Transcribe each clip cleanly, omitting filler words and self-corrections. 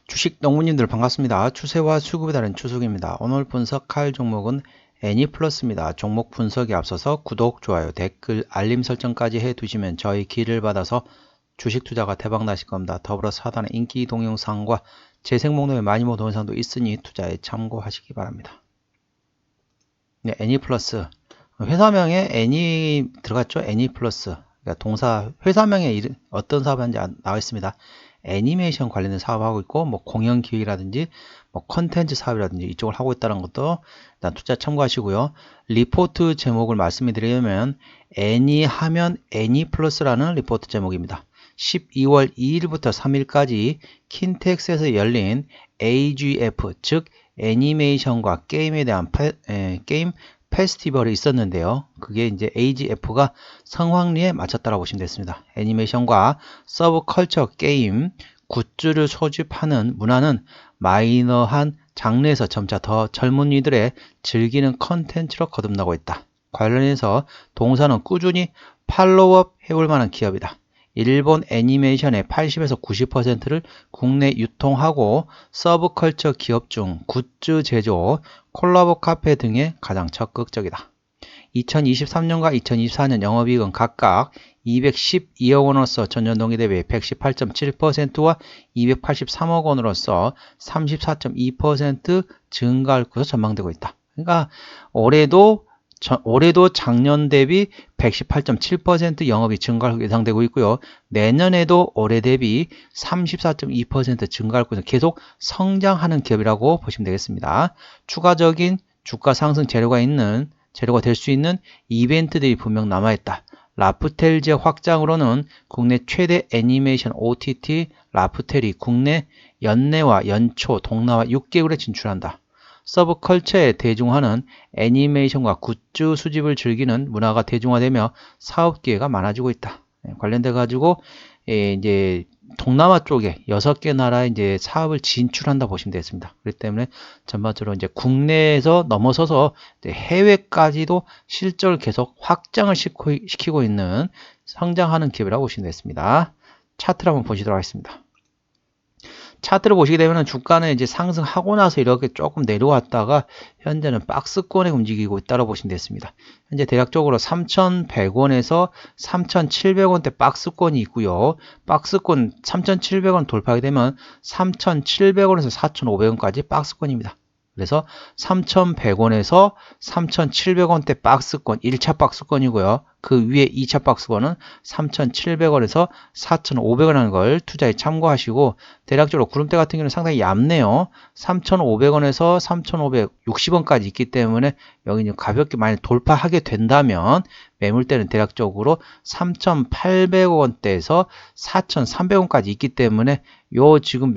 주식 농부님들 반갑습니다. 추세와 수급에 따른 추석입니다. 오늘 분석할 종목은 애니플러스입니다. 종목 분석에 앞서서 구독, 좋아요, 댓글, 알림 설정까지 해두시면 저희 기를 받아서 주식 투자가 대박 나실 겁니다. 더불어서 하단에 인기 동영상과 재생 목록에 많이 모 동영상도 있으니 투자에 참고하시기 바랍니다. 네, 애니플러스. 회사명에 애니 들어갔죠? 애니플러스. 그러니까 동사 회사명에 어떤 사업인지 나와 있습니다. 애니메이션 관련된 사업하고 있고, 뭐 공연 기획이라든지, 뭐 컨텐츠 사업이라든지 이쪽을 하고 있다는 것도 일단 투자 참고하시고요. 리포트 제목을 말씀드리면 애니하면 애니플러스라는 리포트 제목입니다. 12월 2일부터 3일까지 킨텍스에서 열린 AGF, 즉 애니메이션과 게임에 대한 게임 페스티벌이 있었는데요. 그게 이제 AGF가 성황리에 마쳤다라고 보시면 됐습니다. 애니메이션과 서브컬처 게임, 굿즈를 소집하는 문화는 마이너한 장르에서 점차 더 젊은이들의 즐기는 컨텐츠로 거듭나고 있다. 관련해서 동사는 꾸준히 팔로우업 해볼 만한 기업이다. 일본 애니메이션의 80에서 90%를 국내 유통하고 서브컬처 기업 중 굿즈 제조, 콜라보 카페 등에 가장 적극적이다. 2023년과 2024년 영업이익은 각각 212억 원으로서 전년동기 대비 118.7%와 283억 원으로서 34.2% 증가할 것으로 전망되고 있다. 그러니까 올해도 작년 대비 118.7% 영업이 증가할 예상되고 있고요. 내년에도 올해 대비 34.2% 증가할 것으로 계속 성장하는 기업이라고 보시면 되겠습니다. 추가적인 주가 상승 재료가 될 수 있는 이벤트들이 분명 남아있다. 라프텔 지역 확장으로는 국내 최대 애니메이션 OTT 라프텔이 국내 연내와 연초, 동남아 6개국에 진출한다. 서브컬처의 대중화는 애니메이션과 굿즈 수집을 즐기는 문화가 대중화되며 사업 기회가 많아지고 있다. 관련돼 가지고 이제 동남아 쪽에 6개 나라에 이제 사업을 진출한다 보시면 되겠습니다. 그렇기 때문에 전반적으로 이제 국내에서 넘어서서 이제 해외까지도 실적을 계속 확장을 시키고 있는 성장하는 기업이라고 보시면 되겠습니다. 차트를 한번 보시도록 하겠습니다. 차트를 보시게 되면 주가는 이제 상승하고 나서 이렇게 조금 내려왔다가 현재는 박스권에 움직이고 있다고 보시면 되겠습니다. 현재 대략적으로 3,100원에서 3,700원대 박스권이 있고요. 박스권 3,700원 돌파하게 되면 3,700원에서 4,500원까지 박스권입니다. 그래서 3,100원에서 3,700원대 박스권 1차 박스권이고요. 그 위에 2차 박스권은 3,700원에서 4,500원 걸 투자에 참고하시고, 대략적으로 구름대 같은 경우는 상당히 얇네요. 3,500원에서 3,560원까지 있기 때문에 여기 가볍게 많이 돌파하게 된다면 매물대는 대략적으로 3,800원대에서 4,300원까지 있기 때문에 요 지금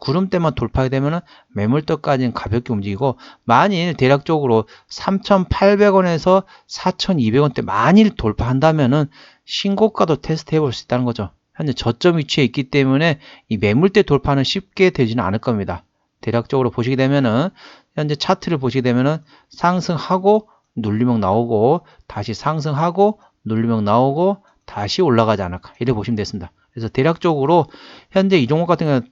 구름대만 돌파하게 되면은 매물대까지는 가볍게 움직이고, 만일 대략적으로 3,800원에서 4,200원대 만일 돌파한다면은 신고가도 테스트 해볼 수 있다는 거죠. 현재 저점 위치에 있기 때문에 이 매물대 돌파는 쉽게 되지는 않을 겁니다. 대략적으로 보시게 되면은 현재 차트를 보시게 되면은 상승하고 눌림목 나오고 다시 상승하고 눌림목 나오고 다시 올라가지 않을까, 이렇게 보시면 됐습니다. 그래서 대략적으로 현재 이 종목 같은 경우는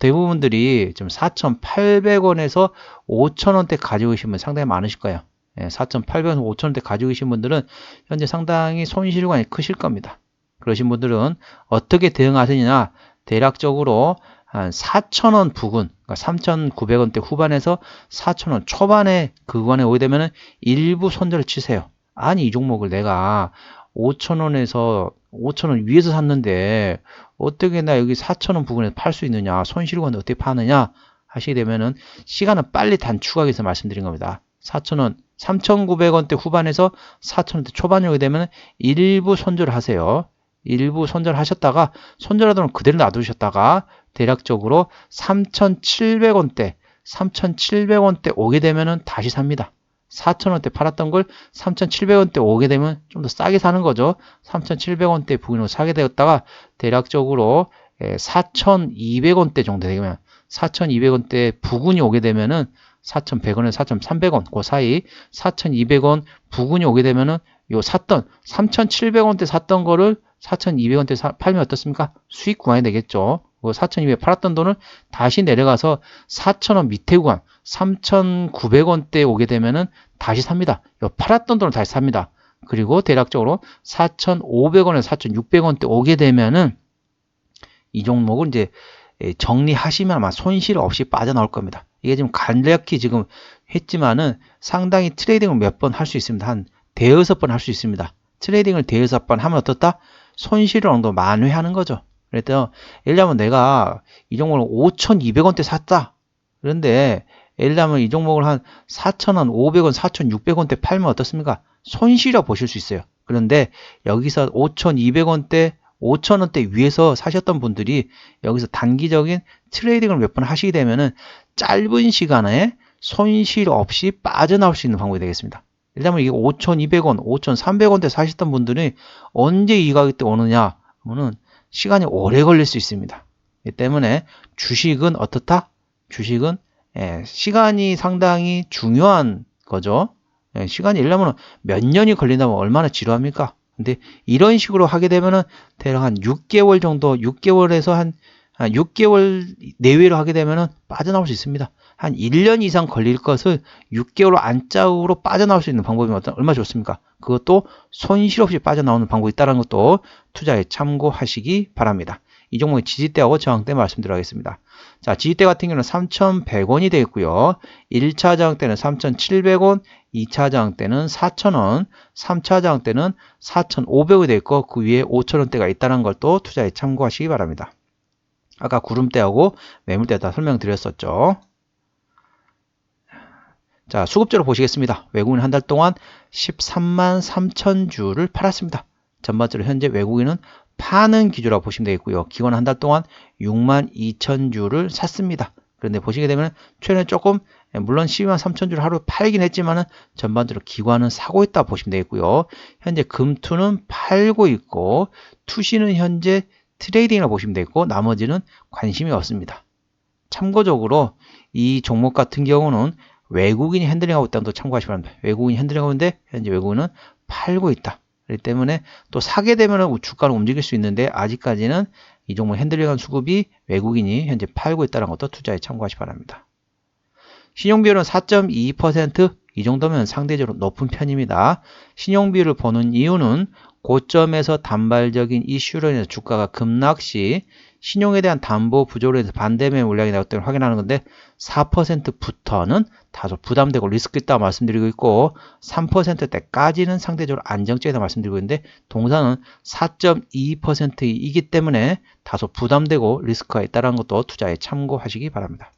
대부분들이 좀 4,800원에서 5,000원대 가지고 계신 분 상당히 많으실 거예요. 4,800원에서 5,000원대 가지고 계신 분들은 현재 상당히 손실관이 크실 겁니다. 그러신 분들은 어떻게 대응하시느냐, 대략적으로 한 4,000원 부근, 그러니까 3,900원대 후반에서 4,000원 초반에 그 구간에 오게 되면 일부 손절을 치세요. 아니, 이 종목을 내가 5,000원에서 5,000원 위에서 샀는데 어떻게 나 여기 4,000원 부근에서 팔 수 있느냐, 손실관을 어떻게 파느냐 하시게 되면은 시간은 빨리 단축하기 위해서 말씀드린 겁니다. 4,000원, 3,900원대 후반에서 4,000원대 초반에 오게 되면 일부 손절을 하세요. 일부 손절하셨다가 손절하도록 그대로 놔두셨다가 대략적으로 3,700원대 오게 되면은 다시 삽니다. 4,000원대 팔았던 걸 3,700원대 오게 되면 좀 더 싸게 사는 거죠. 3,700원대 부근으로 사게 되었다가 대략적으로 4,200원대 정도 되면 4,200원대 부근이 오게 되면은 4,100원에서 4,300원 그 사이 4,200원 부근이 오게 되면은 요 3,700원대 샀던 거를 4,200원대 팔면 어떻습니까? 수익 구간이 되겠죠. 4,200 팔았던 돈을 다시 내려가서 4,000원 밑에 구간 3,900원대 오게 되면은 다시 삽니다. 팔았던 돈을 다시 삽니다. 그리고 대략적으로 4,500원에서 4,600원대 오게 되면은 이 종목을 이제 정리하시면 아마 손실 없이 빠져나올 겁니다. 이게 지금 간략히 지금 했지만은 상당히 트레이딩을 몇 번 할 수 있습니다. 한 대여섯 번 할 수 있습니다. 트레이딩을 대여섯 번 하면 어떻다? 손실을 어느 정도 만회하는 거죠. 그래서 예를 들면 내가 이 종목을 5,200원대 샀다. 그런데 예를 들면 이 종목을 한 4,000원, 500원, 4,600원대 팔면 어떻습니까? 손실이라고 보실 수 있어요. 그런데 여기서 5,200원대 5,000원대 위에서 사셨던 분들이 여기서 단기적인 트레이딩을 몇 번 하시게 되면은 짧은 시간에 손실 없이 빠져나올 수 있는 방법이 되겠습니다. 일단 이게 5,200원, 5,300원대 사셨던 분들이 언제 이 가격대 오느냐 하면은 시간이 오래 걸릴 수 있습니다. 이 때문에 주식은 어떻다? 주식은 시간이 상당히 중요한 거죠. 시간이 예를 들면 몇 년이 걸린다면 얼마나 지루합니까? 근데 이런 식으로 하게 되면은 대략 한 6개월 정도, 6개월에서 한 6개월 내외로 하게 되면은 빠져나올 수 있습니다. 한 1년 이상 걸릴 것을 6개월 안짝으로 빠져나올 수 있는 방법이 얼마나 좋습니까? 그것도 손실 없이 빠져나오는 방법이 있다는 것도 투자에 참고하시기 바랍니다. 이 종목의 지지대하고 저항대 말씀드리겠습니다. 자, 지지대 같은 경우는 3,100원이 되겠고요. 1차 저항대는 3,700원, 2차 저항대는 4,000원, 3차 저항대는 4,500원이 되겠고 그 위에 5,000원대가 있다는 걸 또 투자에 참고하시기 바랍니다. 아까 구름대하고 매물대 다 설명드렸었죠. 자, 수급적으로 보시겠습니다. 외국인 한 달 동안 13만 3천 주를 팔았습니다. 전반적으로 현재 외국인은 파는 기조라고 보시면 되겠고요. 기관 한 달 동안 6만 2천 주를 샀습니다. 그런데 보시게 되면 최근에 조금 물론 12만 3천 주를 하루 팔긴 했지만은 전반적으로 기관은 사고 있다 보시면 되겠고요. 현재 금투는 팔고 있고 투시는 현재 트레이딩이라고 보시면 되겠고 나머지는 관심이 없습니다. 참고적으로 이 종목 같은 경우는 외국인이 핸들링하고 있다는 것도 참고하시기 바랍니다. 외국인이 핸들링하고 있는데 현재 외국인은 팔고 있다. 그렇기 때문에 또 사게 되면 주가는 움직일 수 있는데 아직까지는 이 종목 핸들링한 수급이 외국인이 현재 팔고 있다는 것도 투자에 참고하시기 바랍니다. 신용비율은 4.22%, 이 정도면 상대적으로 높은 편입니다. 신용비율을 보는 이유는 고점에서 단발적인 이슈로 인해서 주가가 급락 시 신용에 대한 담보 부족으로 해서 반대매 물량이 나왔기 때문에 확인하는 건데 4%부터는 다소 부담되고 리스크 있다고 말씀드리고 있고 3%대까지는 상대적으로 안정적이다 말씀드리고 있는데 동사는 4.22%이기 때문에 다소 부담되고 리스크가 있다는 것도 투자에 참고하시기 바랍니다.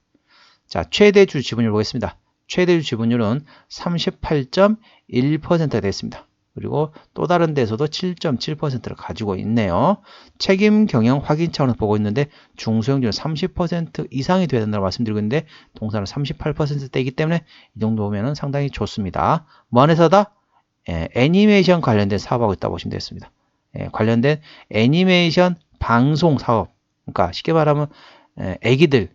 자, 최대주 지분율 보겠습니다. 최대주 지분율은 38.1%가 됐습니다. 그리고 또 다른 데서도 7.7%를 가지고 있네요. 책임 경영 확인 차원에서 보고 있는데 중소형주는 30% 이상이 돼야 된다고 말씀드리고 있는데 동사는 38%대이기 때문에 이 정도 보면 상당히 좋습니다. 뭐 안에서다? 애니메이션 관련된 사업하고 있다고 보시면 되겠습니다. 관련된 애니메이션 방송 사업. 그러니까 쉽게 말하면 애기들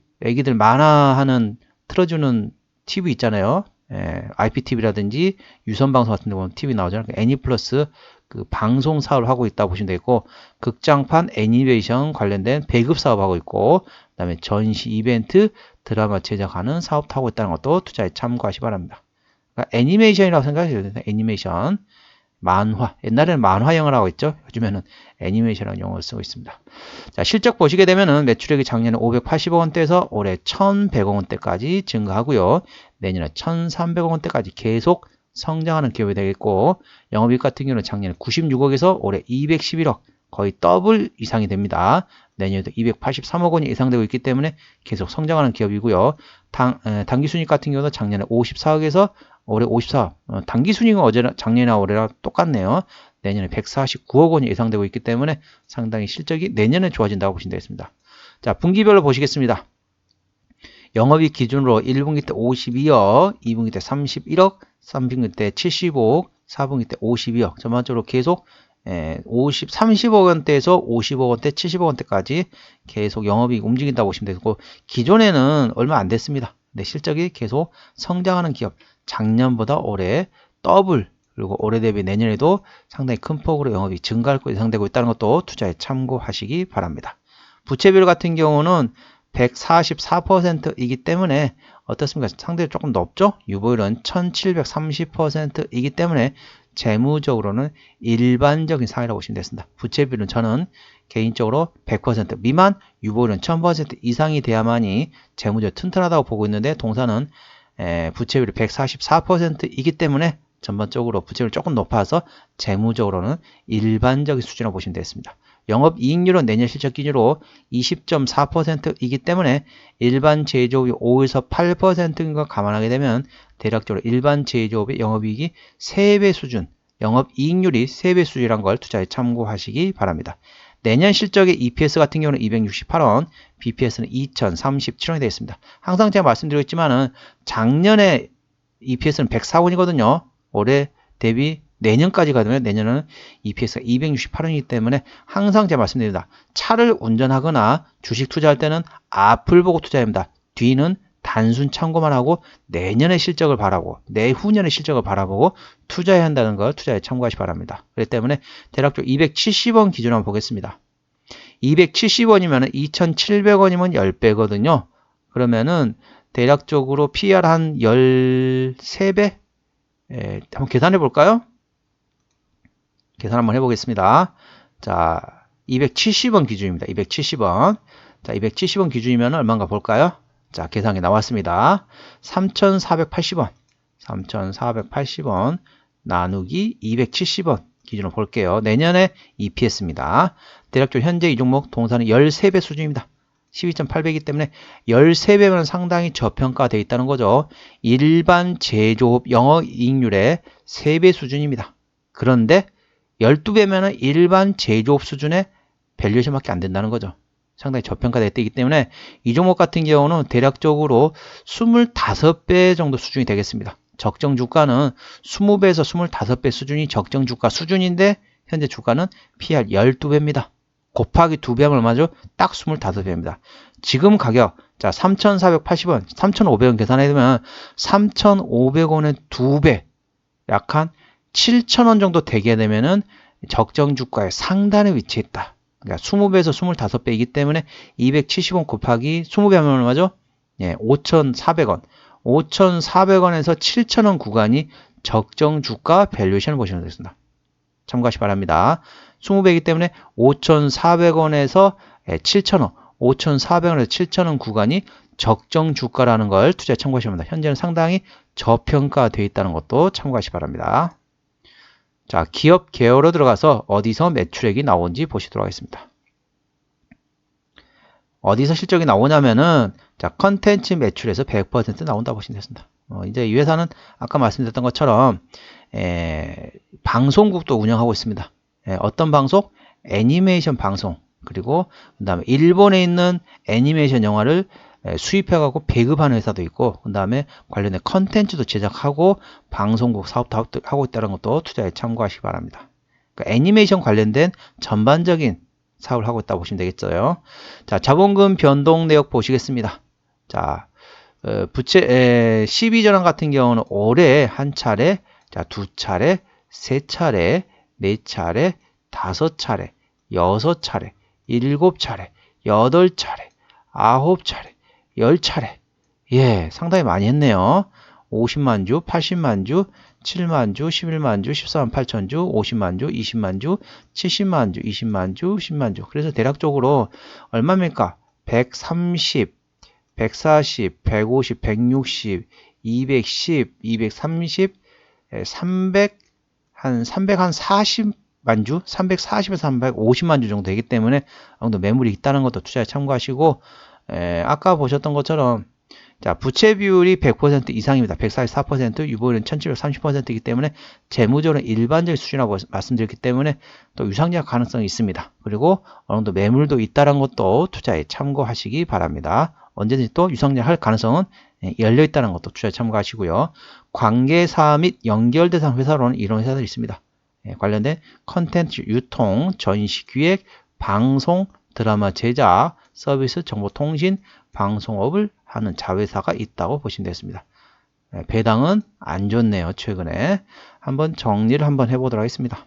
만화하는 틀어주는 TV 있잖아요. IPTV라든지 유선방송 같은 데 보면 TV 나오잖아요. 애니플러스 그 방송 사업을 하고 있다고 보시면 되겠고 극장판 애니메이션 관련된 배급 사업하고 있고 그 다음에 전시 이벤트 드라마 제작하는 사업도 하고 있다는 것도 투자에 참고하시기 바랍니다. 그러니까 애니메이션이라고 생각하셔야 됩니다. 애니메이션 만화, 옛날에는 만화 영화라고 했죠. 요즘에는 애니메이션이라는 용어를 쓰고 있습니다. 자, 실적 보시게 되면은 매출액이 작년에 580억 원대에서 올해 1,100억 원대까지 증가하고요. 내년에 1,300억 원대까지 계속 성장하는 기업이 되겠고 영업이익 같은 경우는 작년에 96억에서 올해 211억 거의 더블 이상이 됩니다. 내년에도 283억 원이 예상되고 있기 때문에 계속 성장하는 기업이고요. 당기순이익 같은 경우는 작년에 54억에서 올해 54억. 당기순이익은 작년이나 올해랑 똑같네요. 내년에 149억 원이 예상되고 있기 때문에 상당히 실적이 내년에 좋아진다고 보시면 되겠습니다. 자, 분기별로 보시겠습니다. 영업이익 기준으로 1분기 때 52억, 2분기 때 31억, 3분기 때 75억, 4분기 때 52억. 전반적으로 계속 30억 원대에서 50억 원대, 70억 원대까지 계속 영업이익 움직인다고 보시면 되고 기존에는 얼마 안 됐습니다. 근데 실적이 계속 성장하는 기업. 작년보다 올해 더블 그리고 올해 대비 내년에도 상당히 큰 폭으로 영업이 증가할 것으로 예상되고 있다는 것도 투자에 참고하시기 바랍니다. 부채 비율 같은 경우는 144%이기 때문에 어떻습니까? 상대적으로 조금 높죠? 유보율은 1730%이기 때문에 재무적으로는 일반적인 상황이라고 보시면 되겠습니다. 부채 비율은 저는 개인적으로 100% 미만, 유보율은 1000% 이상이 돼야만이 재무적으로 튼튼하다고 보고 있는데 동사는 부채 비율이 144%이기 때문에 전반적으로 부채율이 조금 높아서 재무적으로는 일반적인 수준이라고 보시면 되겠습니다. 영업이익률은 내년 실적 기준으로 20.4%이기 때문에 일반 제조업이 5에서 8%인 걸 감안하게 되면 대략적으로 일반 제조업의 영업이익이 3배 수준, 영업이익률이 3배 수준이란 걸 투자에 참고하시기 바랍니다. 내년 실적의 EPS 같은 경우는 268원, BPS는 2037원이 되겠습니다. 항상 제가 말씀드리고 있지만은 작년에 EPS는 104원이거든요. 올해 대비 내년까지 가면 내년은 EPS가 268원이기 때문에 항상 제가 말씀드립니다. 차를 운전하거나 주식 투자할 때는 앞을 보고 투자해야 합니다. 뒤는 단순 참고만 하고 내년의 실적을 바라고 내후년의 실적을 바라보고 투자해야 한다는 걸 투자에 참고하시기 바랍니다. 그렇기 때문에 대략적으로 270원 기준으로 한번 보겠습니다. 270원이면 2,700원이면 10배거든요. 그러면은 대략적으로 PR 한 13배? 한번 계산해 볼까요? 계산 한번 해보겠습니다. 자, 270원 기준입니다. 270원. 자, 270원 기준이면 얼마인가 볼까요? 자, 계산이 나왔습니다. 3,480원. 3,480원 나누기 270원 기준으로 볼게요. 내년에 EPS입니다. 대략적으로 현재 이 종목 동사는 13배 수준입니다. 12.8배이기 때문에 13배면 상당히 저평가되어 있다는 거죠. 일반 제조업 영업이익률의 3배 수준입니다. 그런데 12배면 일반 제조업 수준의 밸류에이션밖에 안 된다는 거죠. 상당히 저평가되어 있기 때문에 이 종목 같은 경우는 대략적으로 25배 정도 수준이 되겠습니다. 적정 주가는 20배에서 25배 수준이 적정 주가 수준인데 현재 주가는 PR 12배입니다. 곱하기 2배하면 얼마죠? 딱 25배입니다. 지금 가격, 자, 3,480원, 3,500원 계산해 두면 3,500원의 2배, 약 한 7,000원 정도 되게 되면은 적정 주가의 상단에 위치해 있다. 그러니까 20배에서 25배이기 때문에 270원 곱하기 20배 하면 얼마죠? 예, 5,400원. 5,400원에서 7,000원 구간이 적정 주가 밸류에이션을 보시면 되겠습니다. 참고하시기 바랍니다. 20배이기 때문에 5,400원에서 7,000원, 5,400원에서 7,000원 구간이 적정 주가라는 걸 투자에 참고하시면 됩니다. 현재는 상당히 저평가되어 있다는 것도 참고하시기 바랍니다. 자, 기업 계열로 들어가서 어디서 매출액이 나온지 보시도록 하겠습니다. 어디서 실적이 나오냐면은 자, 컨텐츠 매출에서 100% 나온다 보시면 되겠습니다. 이제 이 회사는 아까 말씀드렸던 것처럼 방송국도 운영하고 있습니다. 어떤 방송? 애니메이션 방송. 그리고 그 다음에 일본에 있는 애니메이션 영화를 수입해가고 배급하는 회사도 있고, 그 다음에 관련된 컨텐츠도 제작하고 방송국 사업도 하고 있다는 것도 투자에 참고하시기 바랍니다. 그러니까 애니메이션 관련된 전반적인 사업을 하고 있다고 보시면 되겠죠. 자, 자본금 변동 내역 보시겠습니다. 자, 부채 12전환 같은 경우는 올해 한 차례, 자, 두 차례, 세 차례, 네 차례, 다섯 차례, 여섯 차례, 일곱 차례, 여덟 차례, 아홉 차례, 열 차례. 예, 상당히 많이 했네요. 50만 주, 80만 주, 7만 주, 11만 주, 14만 8천 주, 50만 주, 20만 주, 70만 주, 20만 주, 10만 주. 그래서 대략적으로 얼마입니까? 130, 140, 150, 160, 210, 230, 300, 한 340만 주, 340에서 350만 주 정도 되기 때문에 어느 정도 매물이 있다는 것도 투자에 참고하시고, 아까 보셨던 것처럼 자, 부채 비율이 100% 이상입니다. 144%, 유보율은 1730%이기 때문에 재무적으로 일반적인 수준이라고 말씀드렸기 때문에 또 유상증자 가능성이 있습니다. 그리고 어느 정도 매물도 있다는 것도 투자에 참고하시기 바랍니다. 언제든지 또 유상증자할 가능성은 열려 있다는 것도 투자에 참고하시고요. 관계사 및 연결 대상 회사로는 이런 회사들이 있습니다. 관련된 컨텐츠 유통, 전시 기획, 방송, 드라마 제작, 서비스, 정보통신, 방송업을 하는 자회사가 있다고 보시면 되겠습니다. 배당은 안 좋네요. 최근에 한번 정리를 한번 해보도록 하겠습니다.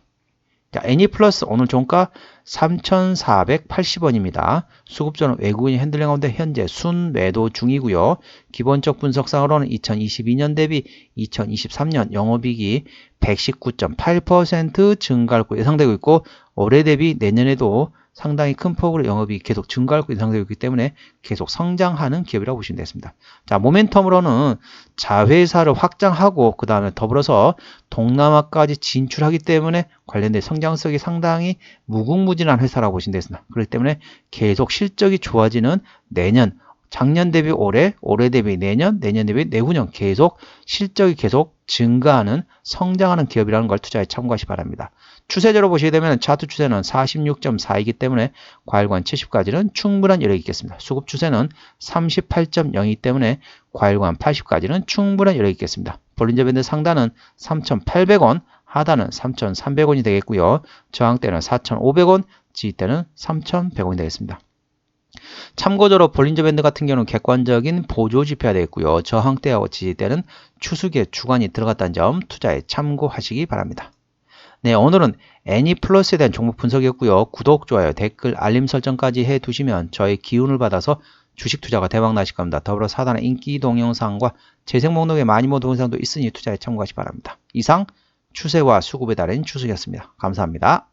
자, 애니플러스 오늘 종가 3,480원입니다. 수급주는 외국인이 핸들링 가운데 현재 순매도 중이고요. 기본적 분석상으로는 2022년 대비 2023년 영업이익이 119.8% 증가할 것으로 예상되고 있고, 올해 대비 내년에도 상당히 큰 폭으로 영업이익이 계속 증가할 것으로 예상되고 있기 때문에 계속 성장하는 기업이라고 보시면 되겠습니다. 자, 모멘텀으로는 자회사를 확장하고 그 다음에 더불어서 동남아까지 진출하기 때문에 관련된 성장성이 상당히 무궁무진한 회사라고 보시면 되겠습니다. 그렇기 때문에 계속 실적이 좋아지는 내년, 작년 대비 올해, 올해 대비 내년, 내년 대비 내후년 계속 실적이 계속 증가하는 성장하는 기업이라는 걸 투자에 참고하시 기 바랍니다. 추세적으로 보시게 되면 차트 추세는 46.4이기 때문에 과일관 70까지는 충분한 여력이 있겠습니다. 수급 추세는 38.0이기 때문에 과일관 80까지는 충분한 여력이 있겠습니다. 볼린저 밴드 상단은 3,800원, 하단은 3,300원이 되겠고요. 저항대는 4,500원, 지지대는 3,100원이 되겠습니다. 참고적으로 볼린저 밴드 같은 경우는 객관적인 보조 지표가 되겠고요. 저항대하고 지지대는 추수기에 주간이 들어갔다는 점 투자에 참고하시기 바랍니다. 네, 오늘은 애니플러스에 대한 종목 분석이었고요. 구독, 좋아요, 댓글, 알림 설정까지 해두시면 저의 기운을 받아서 주식 투자가 대박 나실 겁니다. 더불어 사단의 인기 동영상과 재생 목록에 많이 모은 동영상도 있으니 투자에 참고하시기 바랍니다. 이상 추세와 수급에 달인 추석이었습니다. 감사합니다.